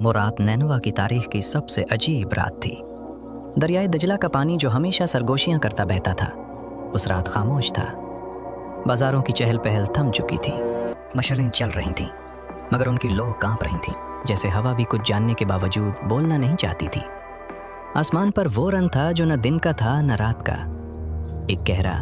वो रात नैनवा की तारीख की सबसे अजीब रात थी। दरियाए दजला का पानी जो हमेशा सरगोशियाँ करता बहता था, उस रात खामोश था। बाजारों की चहल पहल थम चुकी थी। मशलें चल रही थीं, मगर उनकी लोह कांप रही थी, जैसे हवा भी कुछ जानने के बावजूद बोलना नहीं चाहती थी। आसमान पर वो रंग था जो न दिन का था न रात का, एक गहरा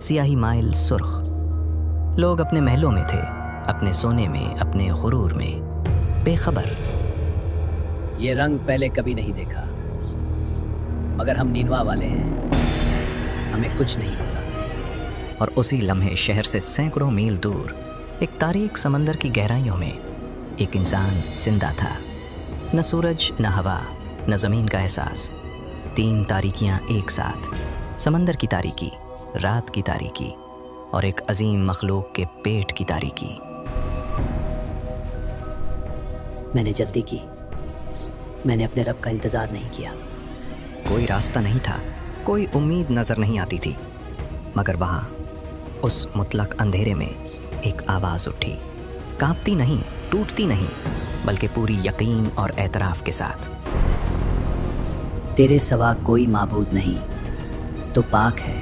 सियाही माइल सुर्ख। लोग अपने महलों में थे, अपने सोने में, अपने गुरूर में, बेखबर। ये रंग पहले कभी नहीं देखा, मगर हम नीनवा वाले हैं, हमें कुछ नहीं होता। और उसी लम्हे शहर से सैकड़ों मील दूर एक तारीक समंदर की गहराइयों में एक इंसान जिंदा था। न सूरज, न हवा, न ज़मीन का एहसास। तीन तारीकियां एक साथ, समंदर की तारीकी, रात की तारीकी और एक अजीम मखलूक के पेट की तारीकी। मैंने जल्दी की, मैंने अपने रब का इंतज़ार नहीं किया। कोई रास्ता नहीं था, कोई उम्मीद नज़र नहीं आती थी, मगर वहाँ उस मुतलक अंधेरे में एक आवाज़ उठी, कांपती नहीं, टूटती नहीं, बल्कि पूरी यकीन और एतराफ़ के साथ। तेरे सिवा कोई माबूद नहीं, तो पाक है,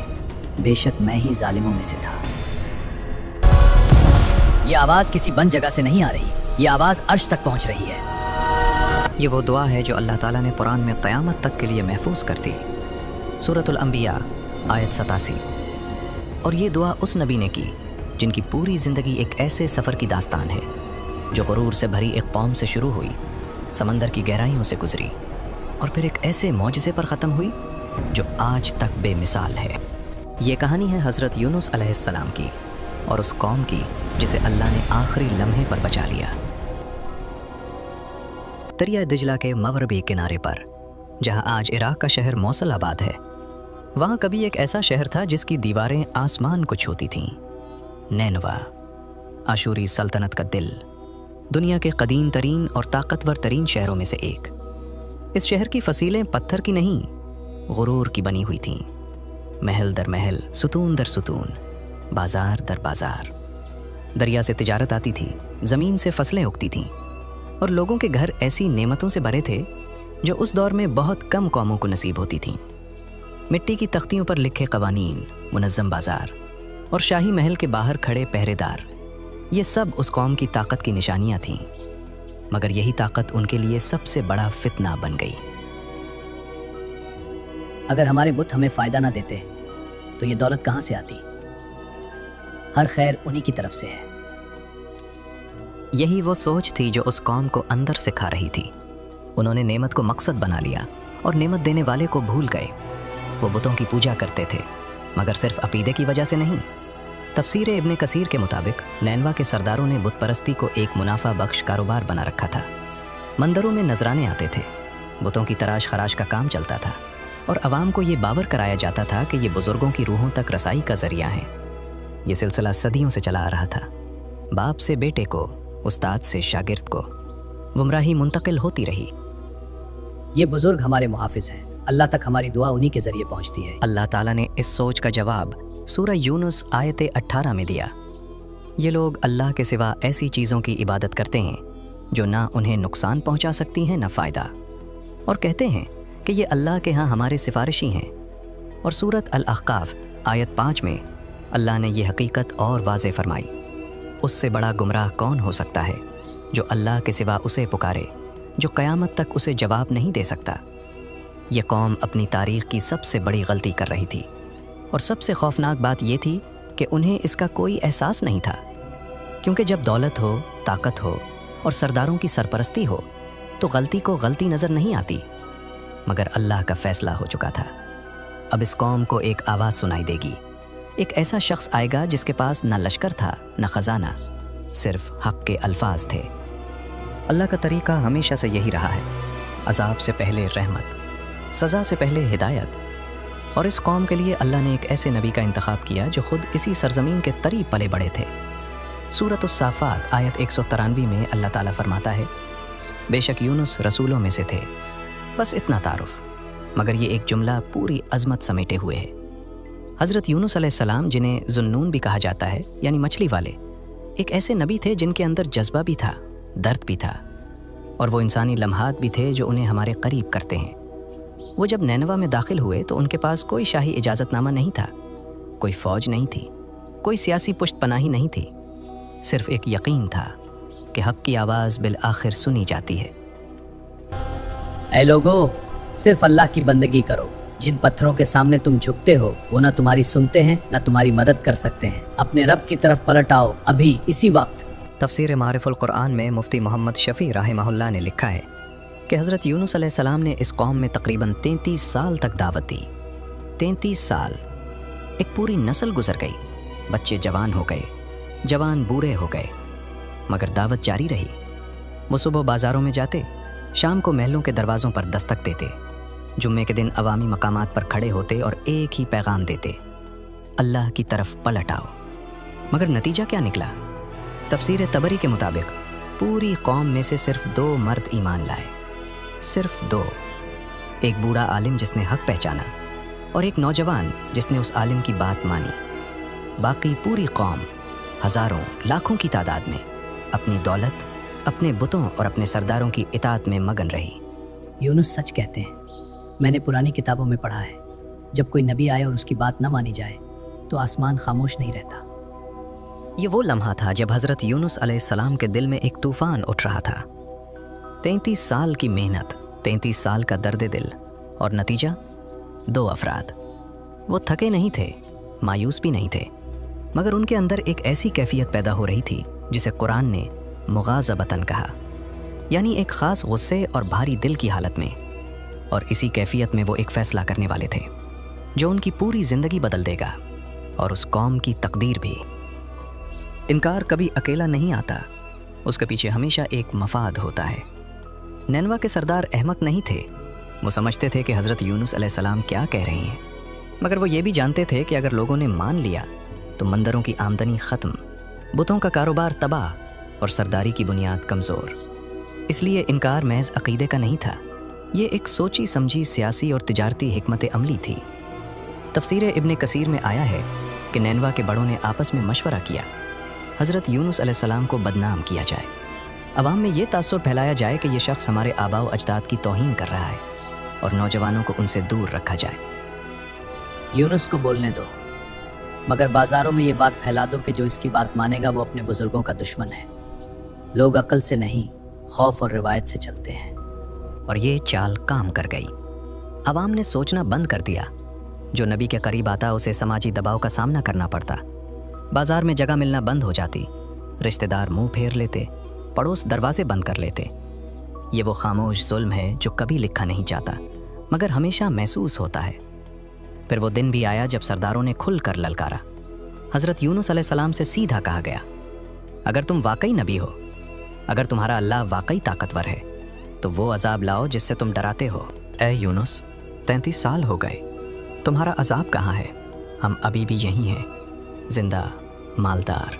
बेशक मैं ही जालिमों में से था। ये आवाज़ किसी बंद जगह से नहीं आ रही, ये आवाज़ अर्श तक पहुँच रही है। ये वो दुआ है जो अल्लाह ताला ने कुरान में क़यामत तक के लिए महफूज कर दी। सूरतुल अंबिया आयत 87। और ये दुआ उस नबी ने की जिनकी पूरी ज़िंदगी एक ऐसे सफ़र की दास्तान है जो गुरूर से भरी एक कौम से शुरू हुई, समंदर की गहराइयों से गुजरी और फिर एक ऐसे मौजज़े पर ख़त्म हुई जो आज तक बेमिसाल है। ये कहानी है हज़रत यूनुस अलैहिस्सलाम की और उस कौम की जिसे अल्लाह ने आखिरी लम्हे पर बचा लिया। दरिया दजला के मगरबी किनारे पर, जहाँ आज इराक़ का शहर मौसल आबाद है, वहाँ कभी एक ऐसा शहर था जिसकी दीवारें आसमान को छूती थीं। नैनवा, आशूरी सल्तनत का दिल, दुनिया के कदीम तरीन और ताकतवर तरीन शहरों में से एक। इस शहर की फसीलें पत्थर की नहीं, गुरूर की बनी हुई थीं। महल दर महल, सुतून दर सुतून, बाजार दर बाजार। दरिया से तिजारत आती थी, ज़मीन से फसलें उगती थीं और लोगों के घर ऐसी नेमतों से भरे थे जो उस दौर में बहुत कम कौमों को नसीब होती थीं। मिट्टी की तख्तियों पर लिखे कवानीन, मुनज़्ज़म बाजार और शाही महल के बाहर खड़े पहरेदार, ये सब उस कौम की ताकत की निशानियां थीं। मगर यही ताकत उनके लिए सबसे बड़ा फितना बन गई। अगर हमारे बुत हमें फ़ायदा ना देते तो ये दौलत कहाँ से आती? हर खैर उन्हीं की तरफ से है। यही वो सोच थी जो उस कौम को अंदर से खा रही थी। उन्होंने नेमत को मकसद बना लिया और नेमत देने वाले को भूल गए। वो बुतों की पूजा करते थे, मगर सिर्फ अकीदे की वजह से नहीं। तफसीर इब्ने कसीर के मुताबिक नैनवा के सरदारों ने बुत परस्ती को एक मुनाफा बख्श कारोबार बना रखा था। मंदिरों में नजराने आते थे, बुतों की तराश खराश का काम चलता था और अवाम को ये बावर कराया जाता था कि ये बुज़ुर्गों की रूहों तक रसाई का ज़रिया है। ये सिलसिला सदियों से चला आ रहा था। बाप से बेटे को, उस्ताद से शागिर्द को, गुमराही मुंतकिल होती रही। ये बुजुर्ग हमारे मुहाफिज हैं, अल्लाह तक हमारी दुआ उन्हीं के ज़रिए पहुँचती है। अल्लाह ताला ने इस सोच का जवाब सूरह यूनुस आयत 18 में दिया। ये लोग अल्लाह के सिवा ऐसी चीज़ों की इबादत करते हैं जो ना उन्हें नुकसान पहुँचा सकती हैं ना फ़ायदा, और कहते हैं कि ये अल्लाह के यहाँ हमारे सिफारिशी हैं। और सूरत अल-अहक़ाफ़ आयत 5 में अल्लाह ने यह हकीकत और वाज़े फरमाई, उससे बड़ा गुमराह कौन हो सकता है जो अल्लाह के सिवा उसे पुकारे, जो क़यामत तक उसे जवाब नहीं दे सकता। ये कौम अपनी तारीख़ की सबसे बड़ी गलती कर रही थी और सबसे खौफनाक बात ये थी कि उन्हें इसका कोई एहसास नहीं था, क्योंकि जब दौलत हो, ताकत हो और सरदारों की सरपरस्ती हो तो गलती को गलती नज़र नहीं आती। मगर अल्लाह का फ़ैसला हो चुका था। अब इस कौम को एक आवाज़ सुनाई देगी। एक ऐसा शख्स आएगा जिसके पास ना लश्कर था ना ख़जाना, सिर्फ हक़ के अल्फाज थे। अल्लाह का तरीक़ा हमेशा से यही रहा है, अज़ाब से पहले रहमत, सज़ा से पहले हिदायत। और इस कौम के लिए अल्लाह ने एक ऐसे नबी का इंतखाब किया जो ख़ुद इसी सरज़मीन के तरी पले बड़े थे। सूरत उस-साफ़ात आयत 193 में अल्लाह ताला फरमाता है, बेशक यूनुस रसूलों में से थे। बस इतना तारुफ, मगर ये एक जुमला पूरी अज़मत समेटे हुए है। हज़रत यूनुस अलैहिस्सलाम, जिन्हें ज़ुन्नून भी कहा जाता है, यानी मछली वाले, एक ऐसे नबी थे जिनके अंदर जज्बा भी था, दर्द भी था। اور وہ انسانی لمحات بھی تھے جو انہیں ہمارے قریب کرتے ہیں۔ وہ جب نینوا میں داخل ہوئے تو ان کے پاس کوئی شاہی اجازت نامہ نہیں تھا، کوئی فوج نہیں تھی، کوئی سیاسی پشت پناہی نہیں تھی، صرف ایک یقین تھا کہ حق کی آواز بالآخر سنی جاتی ہے۔ اے لوگو، صرف اللہ کی بندگی کرو۔ جن پتھروں کے سامنے تم جھکتے ہو وہ نہ تمہاری سنتے ہیں نہ تمہاری مدد کر سکتے ہیں۔ اپنے رب کی طرف پلٹ آؤ، ابھی اسی وقت۔ تفسیر معارف القرآن میں مفتی محمد شفیع رحمہ اللہ نے لکھا ہے کہ حضرت یونس علیہ السلام نے اس قوم میں تقریباً 33 سال تک دعوت دی۔ 33 سال، ایک پوری نسل گزر گئی، بچے جوان ہو گئے، جوان بوڑھے ہو گئے، مگر دعوت جاری رہی۔ وہ صبح بازاروں میں جاتے، شام کو محلوں کے دروازوں پر دستک دیتے، جمعے کے دن عوامی مقامات پر کھڑے ہوتے اور ایک ہی پیغام دیتے، اللہ کی طرف پلٹ آؤ۔ مگر نتیجہ کیا نکلا؟ تفسیر طبری کے مطابق پوری قوم میں سے صرف 2 مرد ایمان لائے، صرف 2، ایک بوڑھا عالم جس نے حق پہچانا اور ایک نوجوان جس نے اس عالم کی بات مانی۔ باقی پوری قوم ہزاروں لاکھوں کی تعداد میں اپنی دولت، اپنے بتوں اور اپنے سرداروں کی اطاعت میں مگن رہی۔ یونس سچ کہتے ہیں، میں نے پرانی کتابوں میں پڑھا ہے، جب کوئی نبی آئے اور اس کی بات نہ مانی جائے تو آسمان خاموش نہیں رہتا۔ یہ وہ لمحہ تھا جب حضرت یونس علیہ السلام کے دل میں ایک طوفان اٹھ رہا تھا۔ 33 سال کی محنت، 33 سال کا درد دل، اور نتیجہ 2 افراد۔ وہ تھکے نہیں تھے، مایوس بھی نہیں تھے، مگر ان کے اندر ایک ایسی کیفیت پیدا ہو رہی تھی جسے قرآن نے مغاضبتاً کہا، یعنی ایک خاص غصے اور بھاری دل کی حالت میں۔ اور اسی کیفیت میں وہ ایک فیصلہ کرنے والے تھے جو ان کی پوری زندگی بدل دے گا اور اس قوم کی تقدیر بھی۔ انکار کبھی اکیلا نہیں آتا، اس کے پیچھے ہمیشہ ایک مفاد ہوتا ہے۔ نینوا کے سردار احمق نہیں تھے، وہ سمجھتے تھے کہ حضرت یونس علیہ السلام کیا کہہ رہے ہیں، مگر وہ یہ بھی جانتے تھے کہ اگر لوگوں نے مان لیا تو مندروں کی آمدنی ختم، بتوں کا کاروبار تباہ اور سرداری کی بنیاد کمزور۔ اس لیے انکار محض عقیدے کا نہیں تھا، یہ ایک سوچی سمجھی سیاسی اور تجارتی حکمت عملی تھی۔ تفسیر ابن کثیر میں آیا ہے کہ نینوا کے بڑوں نے آپس میں مشورہ کیا، حضرت یونس علیہ السلام کو بدنام کیا جائے، عوام میں یہ تاثر پھیلایا جائے کہ یہ شخص ہمارے آباء و اجداد کی توہین کر رہا ہے، اور نوجوانوں کو ان سے دور رکھا جائے۔ یونس کو بولنے دو، مگر بازاروں میں یہ بات پھیلا دو کہ جو اس کی بات مانے گا وہ اپنے بزرگوں کا دشمن ہے۔ لوگ عقل سے نہیں، خوف اور روایت سے چلتے ہیں۔ اور یہ چال کام کر گئی۔ عوام نے سوچنا بند کر دیا، جو نبی کے قریب آتا اسے سماجی دباؤ کا سامنا کرنا پڑتا، بازار میں جگہ ملنا بند ہو جاتی، رشتہ دار منہ پھیر لیتے، پڑوس دروازے بند کر لیتے۔ یہ وہ خاموش ظلم ہے جو کبھی لکھا نہیں جاتا مگر ہمیشہ محسوس ہوتا ہے۔ پھر وہ دن بھی آیا جب سرداروں نے کھل کر للکارا۔ حضرت یونس علیہ السلام سے سیدھا کہا گیا، اگر تم واقعی نبی ہو، اگر تمہارا اللہ واقعی طاقتور ہے تو وہ عذاب لاؤ جس سے تم ڈراتے ہو۔ اے یونس، 33 سال ہو گئے، تمہارا عذاب کہاں ہے؟ ہم ابھی بھی یہیں ہیں، زندہ، مالدار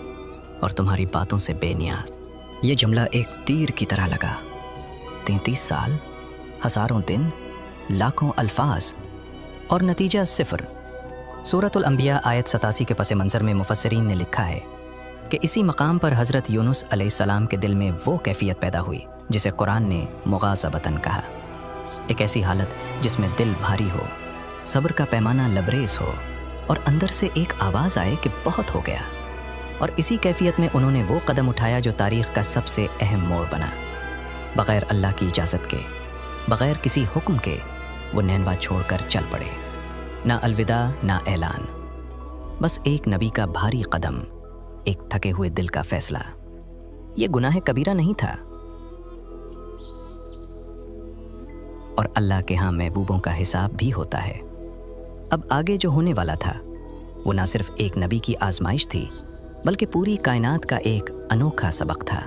اور تمہاری باتوں سے بے نیاز۔ یہ جملہ ایک تیر کی طرح لگا۔ 33 سال، ہزاروں دن، لاکھوں الفاظ، اور نتیجہ 0۔ سورۃ الانبیاء آیت 87 کے پس منظر میں مفسرین نے لکھا ہے کہ اسی مقام پر حضرت یونس علیہ السلام کے دل میں وہ کیفیت پیدا ہوئی جسے قرآن نے مغاضبتاً کہا، ایک ایسی حالت جس میں دل بھاری ہو، صبر کا پیمانہ لبریز ہو، اور اندر سے ایک آواز آئے کہ بہت ہو گیا۔ اور اسی کیفیت میں انہوں نے وہ قدم اٹھایا جو تاریخ کا سب سے اہم موڑ بنا۔ بغیر اللہ کی اجازت کے، بغیر کسی حکم کے، وہ نینوا چھوڑ کر چل پڑے، نہ الوداع نہ اعلان، بس ایک نبی کا بھاری قدم، ایک تھکے ہوئے دل کا فیصلہ۔ یہ گناہ کبیرہ نہیں تھا، اور اللہ کے ہاں محبوبوں کا حساب بھی ہوتا ہے۔ اب آگے جو ہونے والا تھا وہ نہ صرف ایک نبی کی آزمائش تھی بلکہ پوری کائنات کا ایک انوکھا سبق تھا۔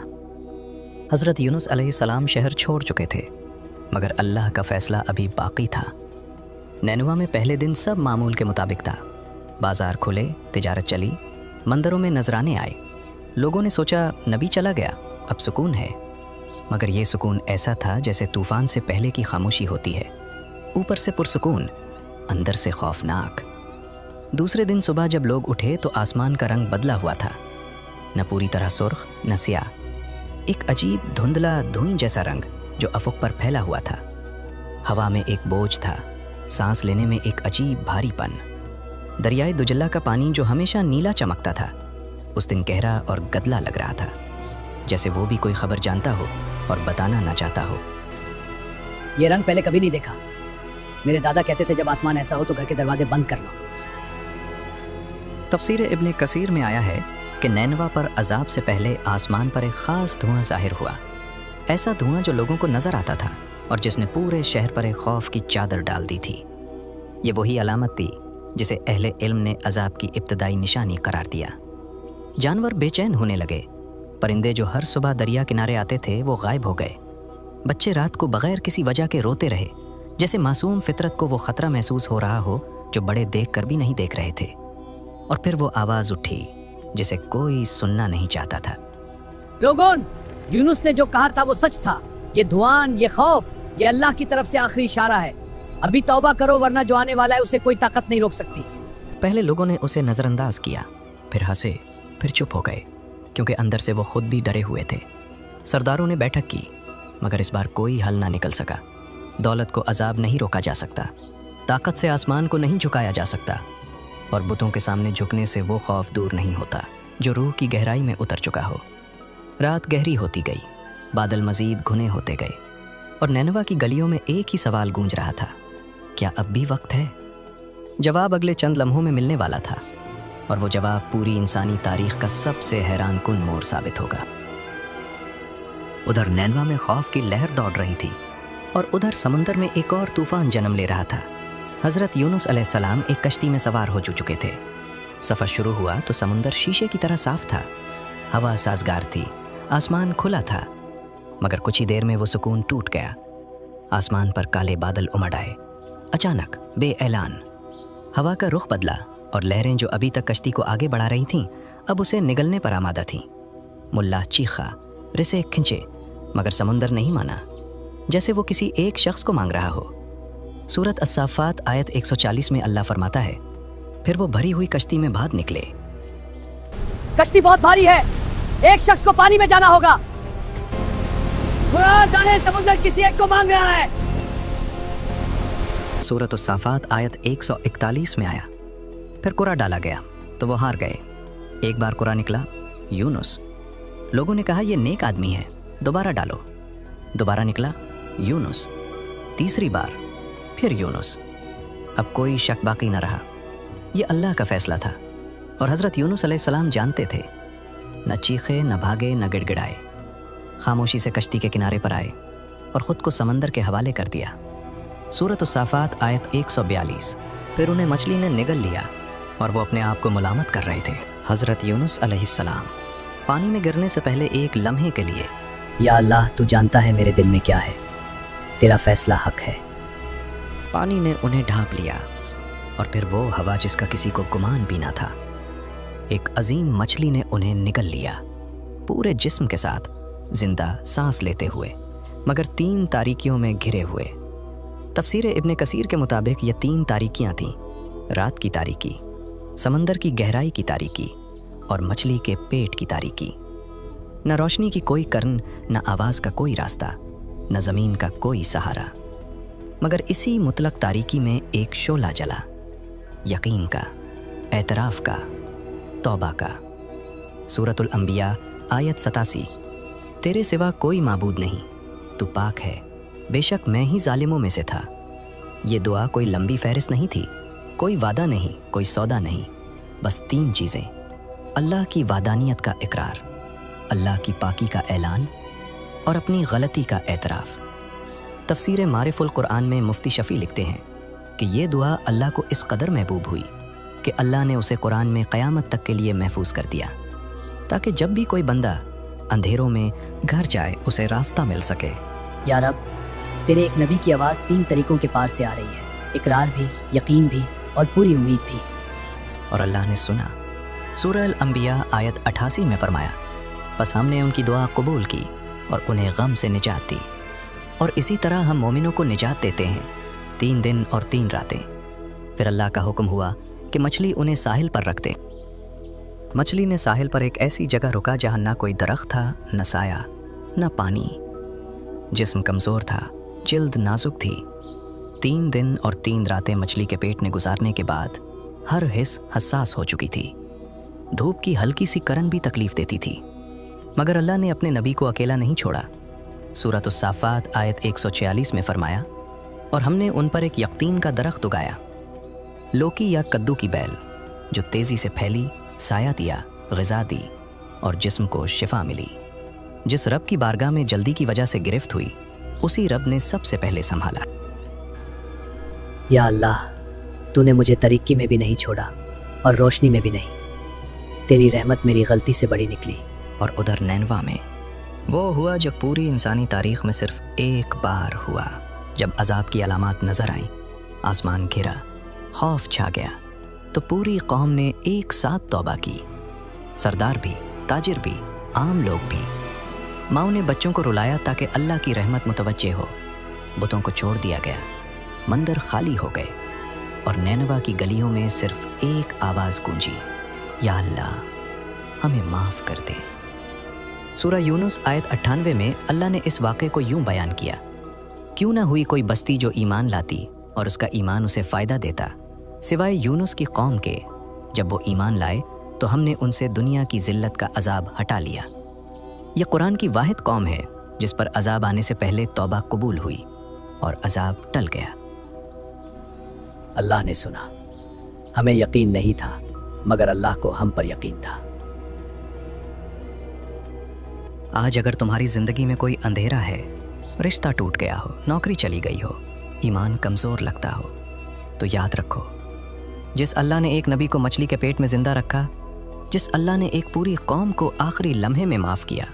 حضرت یونس علیہ السلام شہر چھوڑ چکے تھے مگر اللہ کا فیصلہ ابھی باقی تھا۔ نینوا میں پہلے دن سب معمول کے مطابق تھا، بازار کھلے، تجارت چلی، مندروں میں نذرانے آئے۔ لوگوں نے سوچا نبی چلا گیا، اب سکون ہے، مگر یہ سکون ایسا تھا جیسے طوفان سے پہلے کی خاموشی ہوتی ہے، اوپر سے پرسکون، اندر سے خوفناک۔ دوسرے دن صبح جب لوگ اٹھے تو آسمان کا رنگ بدلا ہوا تھا، نہ پوری طرح سرخ نہ سیاہ، ایک عجیب دھندلا دھوئیں جیسا رنگ जो अफुक पर फैला हुआ था। हवा में एक बोझ था, सांस लेने में एक अजीब भारीपन। दरियाए दुजल्ला का पानी जो हमेशा नीला चमकता था, उस दिन गहरा और गदला लग रहा था, जैसे वो भी कोई खबर जानता हो और बताना ना चाहता हो। ये रंग पहले कभी नहीं देखा। मेरे दादा कहते थे जब आसमान ऐसा हो तो घर के दरवाजे बंद कर लो। तफसीर इब्ने कसीर में आया है कि नैनवा पर अजाब से पहले आसमान पर एक ख़ास धुआं ज़ाहिर हुआ। ऐसा धुआं जो लोगों को नज़र आता था और जिसने पूरे शहर पर एक खौफ की चादर डाल दी थी। ये वही अलामत थी जिसे अहले इल्म ने अजाब की इब्तदाई निशानी करार दिया। जानवर बेचैन होने लगे। परिंदे जो हर सुबह दरिया किनारे आते थे वो गायब हो गए। बच्चे रात को बगैर किसी वजह के रोते रहे, जैसे मासूम फितरत को वो ख़तरा महसूस हो रहा हो जो बड़े देख कर भी नहीं देख रहे थे। और फिर वो आवाज़ उठी जिसे कोई सुनना नहीं चाहता था। लोगोन, यूनुस ने जो कहा था वो सच था। ये धुआं, ये खौफ, ये अल्लाह की तरफ से आखिरी इशारा है। अभी तौबा करो वरना जो आने वाला है उसे कोई ताकत नहीं रोक सकती। पहले लोगों ने उसे नज़रअंदाज किया, फिर हंसे, फिर चुप हो गए, क्योंकि अंदर से वो खुद भी डरे हुए थे। सरदारों ने बैठक की, मगर इस बार कोई हल ना निकल सका। दौलत को अजाब नहीं रोका जा सकता, ताकत से आसमान को नहीं झुकाया जा सकता, और बुतों के सामने झुकने से वो खौफ दूर नहीं होता जो रूह की गहराई में उतर चुका हो। रात गहरी होती गई, बादल मज़ीद घुने होते गए, और नैनवा की गलियों में एक ही सवाल गूंज रहा था, क्या अब भी वक्त है? जवाब अगले चंद लम्हों में मिलने वाला था, और वो जवाब पूरी इंसानी तारीख का सबसे हैरान कुन मोड़ साबित होगा। उधर नैनवा में खौफ की लहर दौड़ रही थी, और उधर समंदर में एक और तूफान जन्म ले रहा था। हज़रत यूनुस अलैहिस्सलाम एक कश्ती में सवार हो चुके थे। सफ़र शुरू हुआ तो समुंदर शीशे की तरह साफ था, हवा साजगार थी, आसमान खुला था, मगर कुछ ही देर में वो सुकून टूट गया। आसमान पर काले बादल उमड़ आए। अचानक बेऐलान हवा का रुख बदला, और लहरें जो अभी तक कश्ती को आगे बढ़ा रही थीं, अब उसे निगलने पर आमादा थीं। मुल्ला चीखा, रिसे खिंचे, मगर समुंदर नहीं माना, जैसे वो किसी एक शख्स को मांग रहा हो। सूरत अस्साफ़ात आयत 140 में अल्लाह फरमाता है, फिर वो भरी हुई कश्ती में भाग निकले। कश्ती बहुत भारी है, एक शख्स को पानी में जाना होगा। जाने समुंदर किसी एक को मांग रहा है। सूरत अस्साफ़ात आयत 141 में आया, फिर कुरा डाला गया तो वो हार गए। एक बार कुरा निकला, यूनुस। लोगों ने कहा ये नेक आदमी है, दोबारा डालो। दोबारा निकला, यूनुस। तीसरी बार फिर यूनुस। अब कोई शक बाकी न रहा, ये अल्लाह का फैसला था, और हज़रत यूनुस अलैहिस्सलाम जानते थे। न चीखे, न भागे, न गिड़गिड़ाए, खामोशी से कश्ती के किनारे पर आए और ख़ुद को समंदर के हवाले कर दिया। सूरत अस्साफ़ात आयत 142। फिर उन्हें मछली ने निगल लिया और वो अपने आप को मुलामत कर रहे थे। हज़रत यूनुस अलैहिस्सलाम पानी में गिरने से पहले एक लम्हे के लिए, या अल्लाह, तू जानता है मेरे दिल में क्या है, तेरा फैसला हक है। पानी ने उन्हें ढांप लिया, और फिर वो हवा जिसका किसी को गुमान भी ना था, एक अजीम मछली ने उन्हें निगल लिया, पूरे जिस्म के साथ, जिंदा सांस लेते हुए, मगर 3 तारीकियों में घिरे हुए। तफसीर इब्ने कसीर के मुताबिक ये 3 तारीकियाँ थीं, रात की तारीकी, समंदर की गहराई की तारीकी और मछली के पेट की तारीकी। न रोशनी की कोई कर्न, न आवाज़ का कोई रास्ता, न ज़मीन का कोई सहारा, मगर इसी मुतलक तारीकी में एक शोला जला, यकीन का, एतराफ़ का, तौबा का। सूरतुल अंबिया आयत 87। तेरे सिवा कोई माबूद नहीं, तू पाक है, बेशक मैं ही जालिमों में से था। ये दुआ कोई लंबी फहरिस्त नहीं थी, कोई वादा नहीं, कोई सौदा नहीं, बस 3 चीज़ें: अल्लाह की वादानियत का इकरार, अल्लाह की पाकी का ऐलान और अपनी गलती का एतराफ़। तफसीर मारिफुल कुरान में मुफ्ती शफ़ी लिखते हैं कि ये दुआ अल्लाह को इस कदर महबूब हुई कि अल्लाह ने उसे कुरान में क़यामत तक के लिए महफूज कर दिया, ताकि जब भी कोई बंदा अंधेरों में घर जाए उसे रास्ता मिल सके। या रब, तेरे एक नबी की आवाज़ 3 तरीकों के पार से आ रही है, इकरार भी, यकीन भी और पूरी उम्मीद भी। और अल्लाह ने सुना। सूरह अल-अंबिया आयत 88 में फरमाया, बस हमने उनकी दुआ कबूल की और उन्हें गम से निजात दी, और इसी तरह हम मोमिनों को निजात देते हैं 3 दिन और 3 रातें। फिर अल्लाह का हुक्म हुआ कि मछली उन्हें साहिल पर रख दे। मछली ने साहिल पर एक ऐसी जगह रुका जहाँ ना कोई दरख्त था, न साया, न पानी, जिस्म कमज़ोर था, जिल्द नाजुक थी। 3 दिन और 3 रातें मछली के पेट में गुजारने के बाद हर हिस्स हसास हो चुकी थी। धूप की हल्की सी करन भी तकलीफ़ देती थी। मगर अल्लाह ने अपने नबी को अकेला नहीं छोड़ा। सूरत उस-साफ़ात आयत 146 में फरमाया, और हमने उन पर एक यक़्तीन का दरख्त उगाया, लौकी या कद्दू की बैल, जो तेज़ी से फैली, साया दिया, ग़िज़ा दी और जिस्म को शिफा मिली। जिस रब की बारगाह में जल्दी की वजह से गिरफ्त हुई, उसी रब ने सबसे पहले संभाला। या अल्लाह, तूने मुझे तरीक़ी में भी नहीं छोड़ा और रोशनी में भी नहीं। तेरी रहमत मेरी गलती से बड़ी निकली। और उधर नैनवा में वो हुआ जब पूरी इंसानी तारीख़ में सिर्फ एक बार हुआ, जब अजाब की अलामात नज़र आईं, आसमान घिरा, खौफ छा गया, तो पूरी कौम ने एक साथ तौबा की। सरदार भी, ताजिर भी, आम लोग भी। माँ ने बच्चों को रुलाया ताकि अल्लाह की रहमत मुतवज्जे हो। बुतों को छोड़ दिया गया, मंदिर खाली हो गए और नैनवा की गलियों में सिर्फ एक आवाज़ गूंजी, या अल्लाह, हमें माफ़ कर दे। सूरह यूनुस आयत 98 में अल्लाह ने इस वाक़े को यूं बयान किया, क्यों ना हुई कोई बस्ती जो ईमान लाती और उसका ईमान उसे फ़ायदा देता, सिवाय यूनुस की कौम के। जब वो ईमान लाए तो हमने उनसे दुनिया की ज़िल्लत का अजाब हटा लिया। यह कुरान की वाहिद कौम है जिस पर अजाब आने से पहले तौबा कबूल हुई और अजाब टल गया। अल्लाह ने सुना, हमें यकीन नहीं था, मगर अल्लाह को हम पर यकीन था। आज अगर तुम्हारी ज़िंदगी में कोई अंधेरा है, रिश्ता टूट गया हो, नौकरी चली गई हो, ईमान कमज़ोर लगता हो, तो याद रखो, जिस अल्लाह ने एक नबी को मछली के पेट में ज़िंदा रखा, जिस अल्लाह ने एक पूरी कौम को आखिरी लम्हे में माफ़ किया,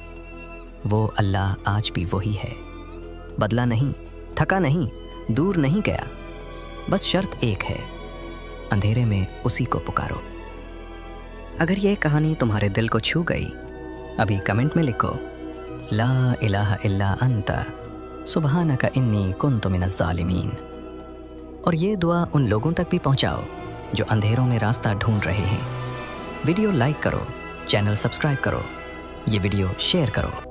वो अल्लाह आज भी वही है। बदला नहीं, थका नहीं, दूर नहीं गया। बस शर्त एक है, अंधेरे में उसी को पुकारो। अगर ये कहानी तुम्हारे दिल को छू गई, अभी कमेंट में लिखो, ला इलाहा इल्ला अंता सुबहानका इन्नी कुन्तु मिनज़ ज़ालिमीन। और ये दुआ उन लोगों तक भी पहुंचाओ जो अंधेरों में रास्ता ढूंढ रहे हैं। वीडियो लाइक करो, चैनल सब्सक्राइब करो, ये वीडियो शेयर करो।